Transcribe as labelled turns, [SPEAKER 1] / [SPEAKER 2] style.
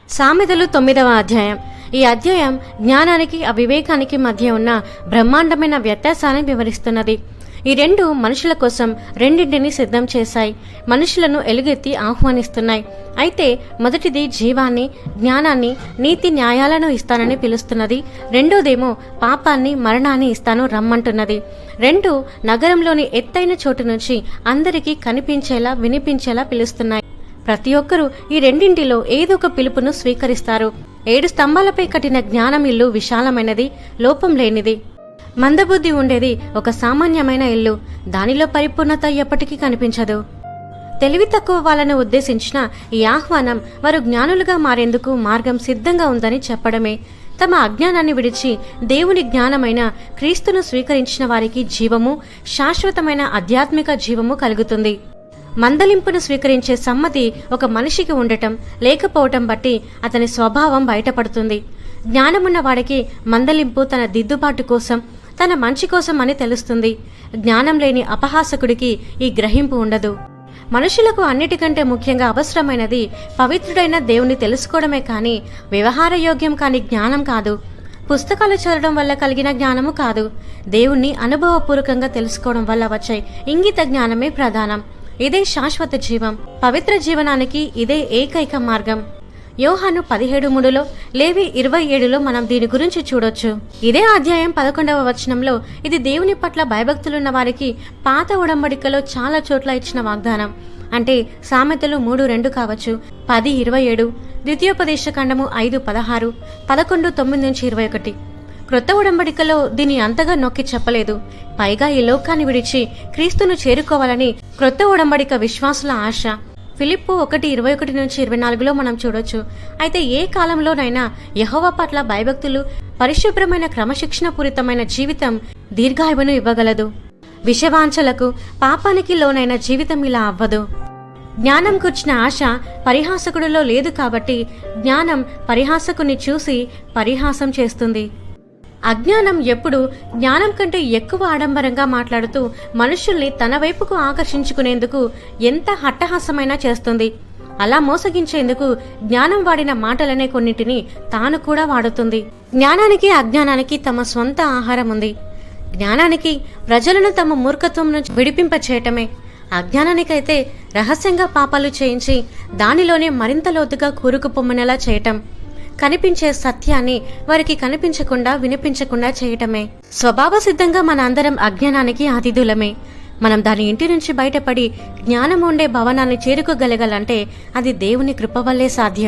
[SPEAKER 1] సామెతలు 9వ అధ్యాయం. ఈ అధ్యాయం జ్ఞానానికి అవివేకానికి మధ్య ఉన్న బ్రహ్మాండమైన వ్యత్యాసాన్ని వివరిస్తున్నది. ఈ రెండు మనుషుల కోసం రెండింటిని సిద్ధం చేశాయి, మనుషులను ఎలుగెత్తి ఆహ్వానిస్తున్నాయి. అయితే మొదటిది జీవాన్ని, జ్ఞానాన్ని, నీతి న్యాయాలను ఇస్తానని పిలుస్తున్నది. రెండోదేమో పాపాన్ని, మరణాన్ని ఇస్తాను రమ్మంటున్నది. రెండు నగరంలోని ఎత్తైన చోటు నుంచి అందరికీ కనిపించేలా, వినిపించేలా పిలుస్తున్నాయి. ప్రతి ఒక్కరూ ఈ రెండింటిలో ఏదో ఒక పిలుపును స్వీకరిస్తారు. 7 స్తంభాలపై కట్టిన జ్ఞానం ఇల్లు విశాలమైనది, లోపం లేనిది. మందబుద్ధి ఉండేది ఒక సామాన్యమైన ఇల్లు, దానిలో పరిపూర్ణత ఎప్పటికీ కనిపించదు. తెలివి తక్కువ వాళ్ళను ఉద్దేశించిన ఈ ఆహ్వానం వారు జ్ఞానులుగా మారేందుకు మార్గం సిద్ధంగా ఉందని చెప్పడమే. తమ అజ్ఞానాన్ని విడిచి దేవుని జ్ఞానమైన క్రీస్తును స్వీకరించిన వారికి జీవము, శాశ్వతమైన ఆధ్యాత్మిక జీవము కలుగుతుంది. మందలింపును స్వీకరించే సమ్మతి ఒక మనిషికి ఉండటం, లేకపోవటం బట్టి అతని స్వభావం బయటపడుతుంది. జ్ఞానమున్న వాడికి మందలింపు తన దిద్దుబాటు కోసం, తన మంచి కోసం అని తెలుస్తుంది. జ్ఞానం లేని అపహాసకుడికి ఈ గ్రహింపు ఉండదు. మనుషులకు అన్నిటికంటే ముఖ్యంగా అవసరమైనది పవిత్రుడైన దేవుని తెలుసుకోవడమే కానీ వ్యవహారయోగ్యం కాని జ్ఞానం కాదు. పుస్తకాలు చదవడం వల్ల కలిగిన జ్ఞానము కాదు. దేవుణ్ణి అనుభవపూర్వకంగా తెలుసుకోవడం వల్ల వచ్చే ఇంగిత జ్ఞానమే ప్రధానం. ఇదే శాశ్వత జీవం. పవిత్ర జీవనానికి ఇదే ఏకైక మార్గం. యోహాను 17:3లో, లేవి 27లో మనం దీని గురించి చూడొచ్చు. ఇదే అధ్యాయం 11వ వచనంలో ఇది దేవుని పట్ల భయభక్తులున్న వారికి పాత ఉడంబడికలో చాలా చోట్ల ఇచ్చిన వాగ్దానం. అంటే సామెతలు 3:2 కావచ్చు, 10:27, ద్వితీయోపదేశకాండము 5:16, 11:9-21. క్రొత్త ఉడంబడికలో దీన్ని అంతగా నొక్కి చెప్పలేదు. పైగా ఈ లోకాన్ని విడిచి క్రీస్తును చేరుకోవాలని క్రొత్త ఉడంబడిక విశ్వాసుల ఆశ. ఫిలిప్పు 1:21-24లో మనం చూడొచ్చు. అయితే ఏ కాలంలోనైనా యెహోవా పట్ల భయభక్తులు, పరిశుభ్రమైన క్రమశిక్షణ పూరితమైన జీవితం దీర్ఘాయువును ఇవ్వగలదు. విషవాంఛలకు, పాపానికి లోనైన జీవితం ఇలా అవ్వదు. జ్ఞానం కూర్చిన ఆశ పరిహాసకుడిలో లేదు కాబట్టి జ్ఞానం పరిహాసకుని చూసి పరిహాసం చేస్తుంది. అజ్ఞానం ఎప్పుడు జ్ఞానం కంటే ఎక్కువ ఆడంబరంగా మాట్లాడుతూ మనుషుల్ని తన వైపుకు ఆకర్షించుకునేందుకు ఎంత హట్టహాసమైనా చేస్తుంది. అలా మోసగించేందుకు జ్ఞానం వాడిన మాటలనే కొన్నింటిని తాను కూడా వాడుతుంది. జ్ఞానానికి అజ్ఞానానికి తమ స్వంత ఆహారం ఉంది. జ్ఞానానికి ప్రజలను తమ మూర్ఖత్వం నుంచి విడిపింపచేయటమే. అజ్ఞానానికైతే రహస్యంగా పాపాలు చేయించి దానిలోనే మరింత లోతుగా కూరుకుపొమ్మనేలా చేయటం. కనిపించే సత్యాన్ని వారికి కనిపించకుండా, వినిపించకుండా చేయటమే. స్వభావ సిద్ధంగా మన అందరం అజ్ఞానానికి అతిథులమే. మనం దాని ఇంటి నుంచి బయటపడి జ్ఞానం ఉండే భవనాన్ని చేరుకోగలగాలంటే అది దేవుని కృప వల్లే సాధ్యం.